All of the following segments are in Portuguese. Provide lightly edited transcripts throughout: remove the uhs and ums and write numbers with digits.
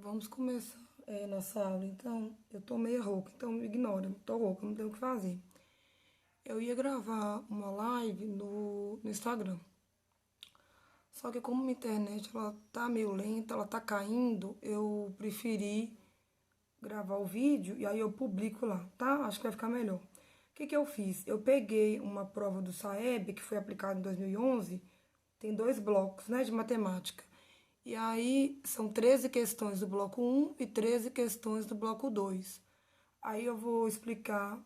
Vamos começar nossa aula. Então, eu tô meio rouca, então me ignora. Tô rouca, não tenho o que fazer. Eu ia gravar uma live no Instagram. Só que como minha internet ela tá meio lenta, ela tá caindo, eu preferi gravar o vídeo e aí eu publico lá, tá? Acho que vai ficar melhor. O que que eu fiz? Eu peguei uma prova do SAEB, que foi aplicada em 2011, tem 2 blocos, né, de matemática. E aí são 13 questões do bloco um e 13 questões do bloco 2. Aí eu vou explicar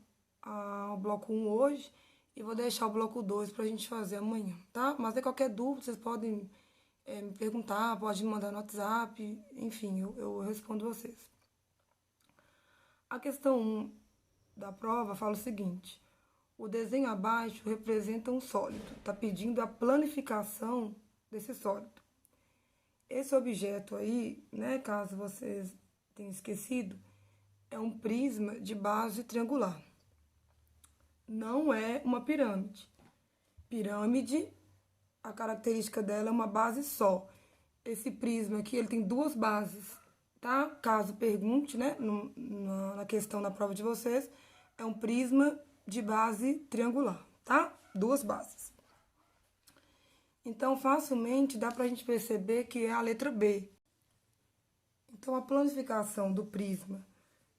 o bloco um hoje e vou deixar o bloco 2 para a gente fazer amanhã, tá? Mas se qualquer dúvida, vocês podem me perguntar, pode me mandar no WhatsApp, enfim, eu respondo vocês. A questão 1 da prova fala o seguinte: o desenho abaixo representa um sólido, está pedindo a planificação desse sólido. Esse objeto aí, né, caso vocês tenham esquecido, é um prisma de base triangular. Não é uma pirâmide. Pirâmide, a característica dela é uma base só. Esse prisma aqui, ele tem 2 bases, tá? Caso pergunte, né, na questão da prova de vocês, é um prisma de base triangular, tá? 2 bases. Então, facilmente dá pra gente perceber que é a letra B. Então, a planificação do prisma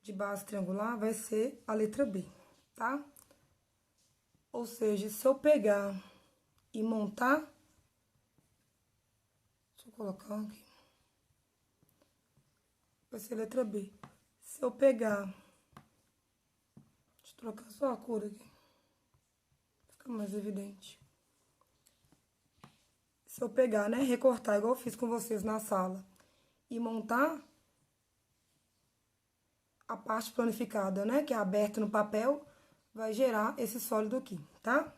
de base triangular vai ser a letra B, tá? Ou seja, se eu pegar e montar... Deixa eu colocar aqui. Vai ser a letra B. Se eu pegar... Deixa eu trocar só a cor aqui. Fica mais evidente. Se eu pegar, né, recortar, igual eu fiz com vocês na sala, e montar a parte planificada, né, que é aberta no papel, vai gerar esse sólido aqui, tá?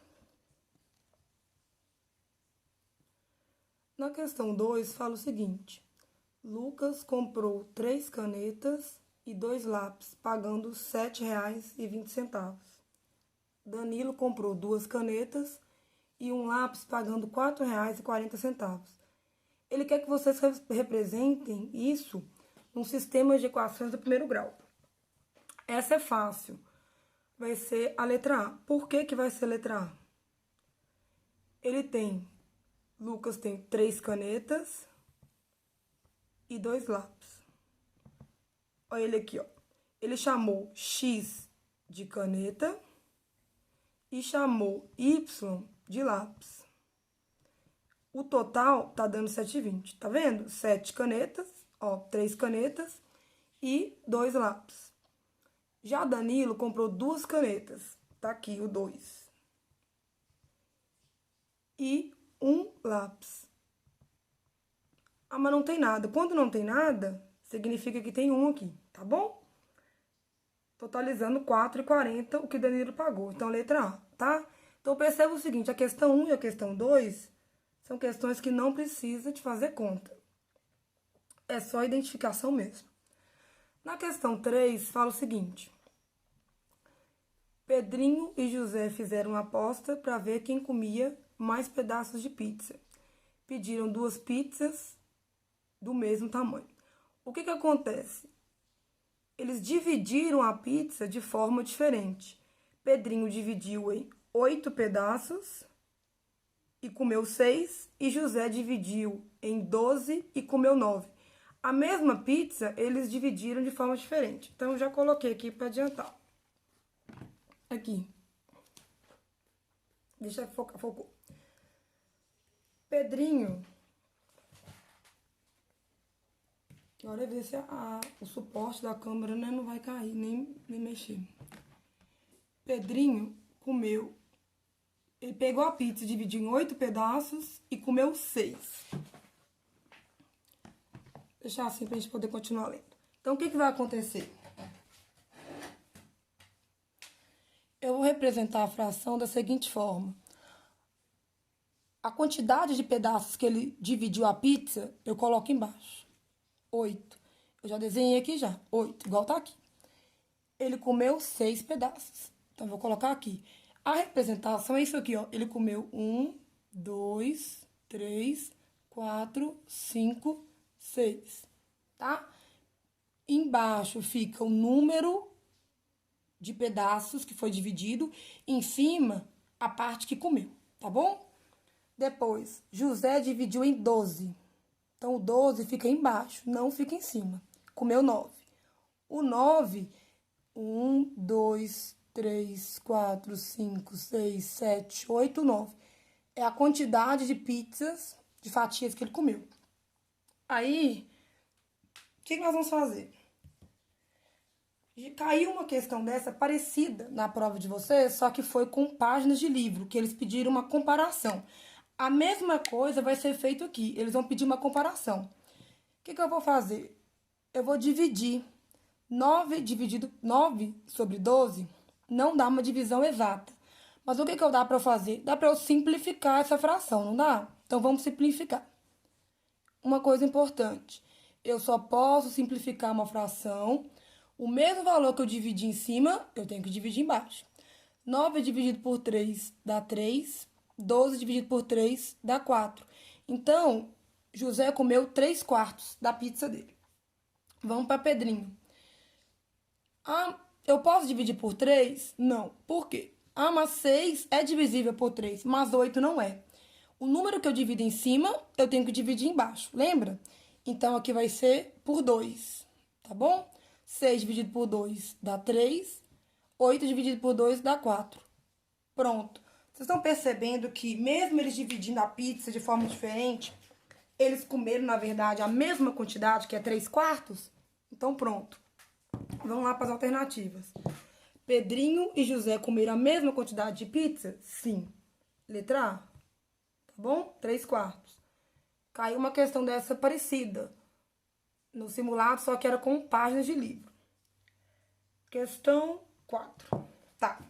Na questão 2, fala o seguinte: Lucas comprou 3 canetas e 2 lápis, pagando R$ 7,20. Danilo comprou 2 canetas e um lápis, pagando R$ 4,40. Ele quer que vocês representem isso num sistema de equações do primeiro grau. Essa é fácil. Vai ser a letra A. Por que que vai ser a letra A? Lucas tem 3 canetas e 2 lápis. Olha ele aqui, ó. Ele chamou X de caneta e chamou Y de lápis. O total tá dando 7,20, tá vendo? 7 canetas, ó, 3 canetas e 2 lápis. Já Danilo comprou 2 canetas, tá aqui o 2. E 1 lápis. Ah, mas não tem nada. Quando não tem nada, significa que tem 1 aqui, tá bom? Totalizando R$ 4,40 o que Danilo pagou. Então, letra A, tá? Então, perceba o seguinte, a questão 1 e a questão 2 são questões que não precisa de fazer conta. É só identificação mesmo. Na questão 3, fala o seguinte: Pedrinho e José fizeram uma aposta para ver quem comia mais pedaços de pizza. Pediram 2 pizzas do mesmo tamanho. O que que acontece? Eles dividiram a pizza de forma diferente. Pedrinho dividiu em 8 pedaços e comeu 6, e José dividiu em 12 e comeu 9. A mesma pizza, eles dividiram de forma diferente. Então, eu já coloquei aqui para adiantar. Aqui. Deixa eu focar, focou. Pedrinho. Agora ver se o suporte da câmera, né, não vai cair, nem mexer. Pedrinho comeu. Ele pegou a pizza, dividiu em 8 pedaços e comeu 6. Deixar assim pra gente poder continuar lendo. Então, o que que vai acontecer? Eu vou representar a fração da seguinte forma. A quantidade de pedaços que ele dividiu a pizza, eu coloco embaixo. 8. Eu já desenhei aqui já. 8, igual tá aqui. Ele comeu 6 pedaços. Então, eu vou colocar aqui. A representação é isso aqui, ó. Ele comeu 1, 2, 3, 4, 5, 6. Tá? Embaixo fica o número de pedaços que foi dividido. Em cima, a parte que comeu, tá bom? Depois, José dividiu em 12. Então, o 12 fica embaixo, não fica em cima. Comeu 9. O 9, 1, 2, 3, 4, 5, 6, 7, 8, 9. É a quantidade de pizzas, de fatias que ele comeu. Aí, o que nós vamos fazer? Caiu uma questão dessa parecida na prova de vocês, só que foi com páginas de livro, que eles pediram uma comparação. A mesma coisa vai ser feito aqui, eles vão pedir uma comparação. O que eu vou fazer? Eu vou dividir 9 sobre 12, não dá uma divisão exata. Mas o que dá para eu fazer? Dá para eu simplificar essa fração, não dá? Então, vamos simplificar. Uma coisa importante, eu só posso simplificar uma fração. O mesmo valor que eu dividi em cima, eu tenho que dividir embaixo. 9 dividido por 3 dá 3. 12 dividido por 3 dá 4. Então, José comeu 3/4 da pizza dele. Vamos para Pedrinho. Ah, eu posso dividir por 3? Não. Por quê? Ah, mas 6 é divisível por 3, mas 8 não é. O número que eu divido em cima, eu tenho que dividir embaixo, lembra? Então, aqui vai ser por 2, tá bom? 6 dividido por 2 dá 3. 8 dividido por 2 dá 4. Pronto. Vocês estão percebendo que, mesmo eles dividindo a pizza de forma diferente, eles comeram, na verdade, a mesma quantidade, que é 3/4? Então, pronto. Vamos lá para as alternativas. Pedrinho e José comeram a mesma quantidade de pizza? Sim. Letra A. Tá bom? 3/4. Caiu uma questão dessa parecida no simulado, só que era com páginas de livro. Questão 4. Tá.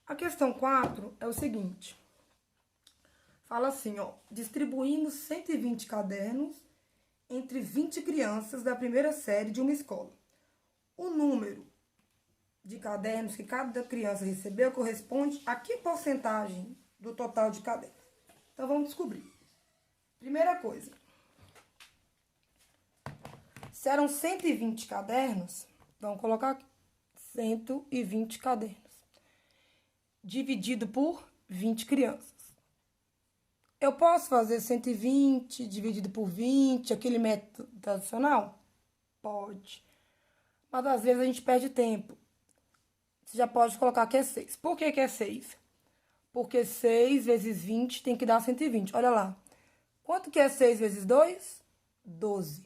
A questão 4 é o seguinte. Fala assim, ó. Distribuímos 120 cadernos entre 20 crianças da primeira série de uma escola. O número de cadernos que cada criança recebeu corresponde a que porcentagem do total de cadernos? Então, vamos descobrir. Primeira coisa. Se eram 120 cadernos, vamos colocar aqui. 120 cadernos. Dividido por 20 crianças. Eu posso fazer 120 dividido por 20, aquele método tradicional? Pode. Mas às vezes a gente perde tempo. Você já pode colocar que é 6. Por que é 6? Porque 6 vezes 20 tem que dar 120. Olha lá. Quanto que é 6 vezes 2? 12.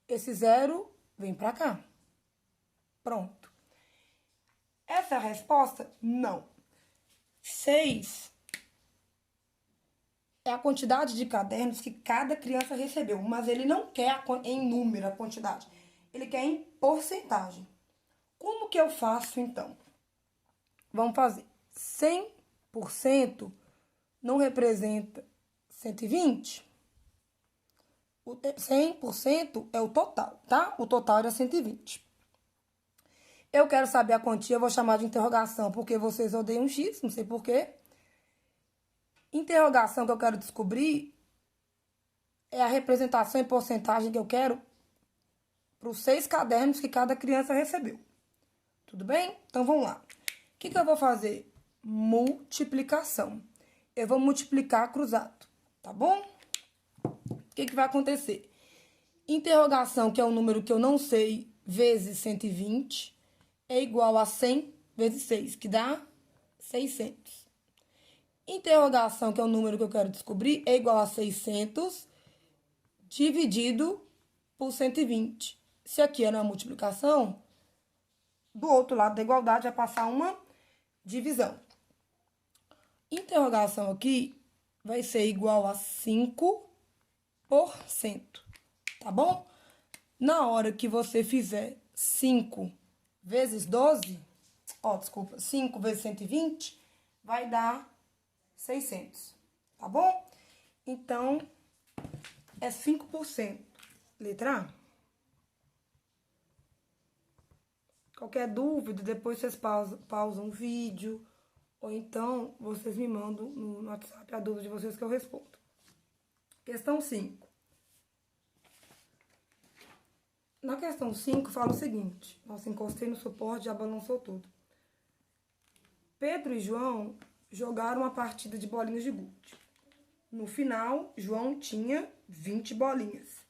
Esse 0 vem pra cá. Pronto. Essa é a resposta? Não. 6 é a quantidade de cadernos que cada criança recebeu, mas ele não quer em número a quantidade. Ele quer em porcentagem. Como que eu faço, então? Vamos fazer. 100% não representa 120? O 100% é o total, tá? O total era 120. Eu quero saber a quantia, eu vou chamar de interrogação, porque vocês odeiam um X, não sei porquê. Interrogação que eu quero descobrir é a representação em porcentagem que eu quero para os 6 cadernos que cada criança recebeu. Tudo bem? Então, vamos lá. O que eu vou fazer? Multiplicação. Eu vou multiplicar cruzado, tá bom? O que vai acontecer? Interrogação, que é um número que eu não sei, vezes 120, é igual a 100 vezes 6, que dá 600. Interrogação, que é o número que eu quero descobrir, é igual a 600 dividido por 120. Se aqui era uma multiplicação, do outro lado da igualdade vai passar uma divisão. Interrogação aqui vai ser igual a 5%, tá bom? Na hora que você fizer 5 vezes 12, 5 vezes 120, vai dar 600, tá bom? Então, é 5%. Letra A. Qualquer dúvida, depois vocês pausam o vídeo, ou então vocês me mandam no WhatsApp a dúvida de vocês que eu respondo. Questão 5. Na questão 5, fala o seguinte. Nossa, encostei no suporte, já balançou tudo. Pedro e João jogaram uma partida de bolinhas de gude. No final, João tinha 20 bolinhas,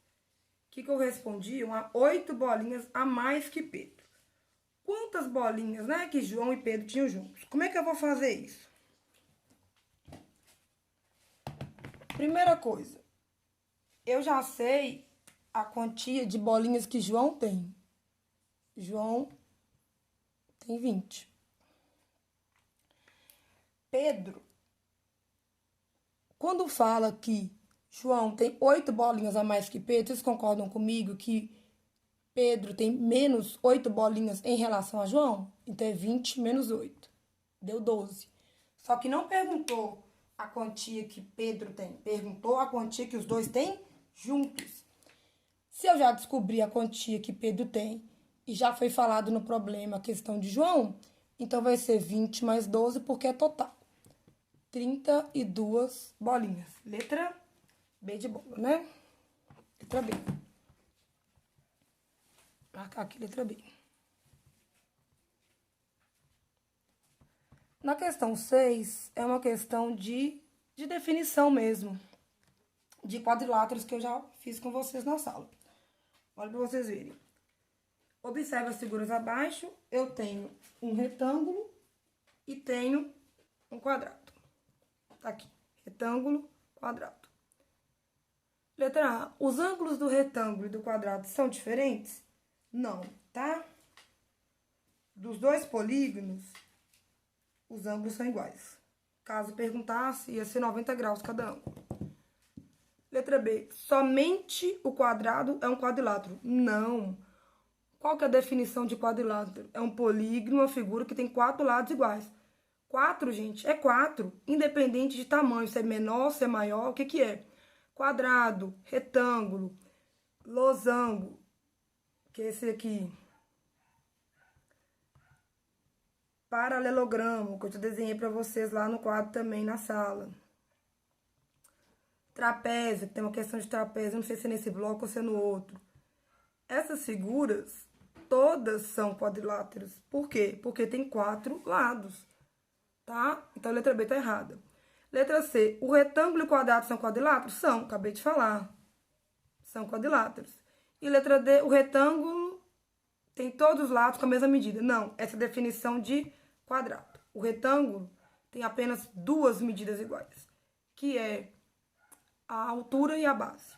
que correspondiam a 8 bolinhas a mais que Pedro. Quantas bolinhas, né, que João e Pedro tinham juntos? Como é que eu vou fazer isso? Primeira coisa, eu já sei a quantia de bolinhas que João tem. João tem 20. Pedro, quando fala que João tem 8 bolinhas a mais que Pedro, vocês concordam comigo que Pedro tem menos 8 bolinhas em relação a João? Então é 20 menos 8. Deu 12. Só que não perguntou a quantia que Pedro tem. Perguntou a quantia que os dois têm juntos. Se eu já descobri a quantia que Pedro tem e já foi falado no problema a questão de João, então vai ser 20 mais 12 porque é total. 32 bolinhas. Letra B de bola, né? Letra B. Marcar aqui, letra B. Na questão 6, é uma questão de definição mesmo. De quadriláteros que eu já fiz com vocês na sala. Olha para vocês verem. Observe as figuras abaixo. Eu tenho um retângulo e tenho um quadrado. Tá aqui. Retângulo, quadrado. Letra A. Os ângulos do retângulo e do quadrado são diferentes? Não, tá? Dos dois polígonos, os ângulos são iguais. Caso perguntasse, ia ser 90 graus cada ângulo. Letra B. Somente o quadrado é um quadrilátero? Não. Qual que é a definição de quadrilátero? É um polígono, uma figura que tem 4 lados iguais. 4, gente, é 4, independente de tamanho, se é menor, se é maior, o que que é? Quadrado, retângulo, losango, que é esse aqui. Paralelogramo, que eu desenhei para vocês lá no quadro também na sala. Trapézio, tem uma questão de trapézio, não sei se é nesse bloco ou se é no outro. Essas figuras, todas são quadriláteros. Por quê? Porque tem 4 lados, tá? Então, a letra B tá errada. Letra C, o retângulo e o quadrado são quadriláteros? São, acabei de falar. São quadriláteros. E letra D, o retângulo tem todos os lados com a mesma medida? Não, essa é a definição de quadrado. O retângulo tem apenas 2 medidas iguais, que é a altura e a base.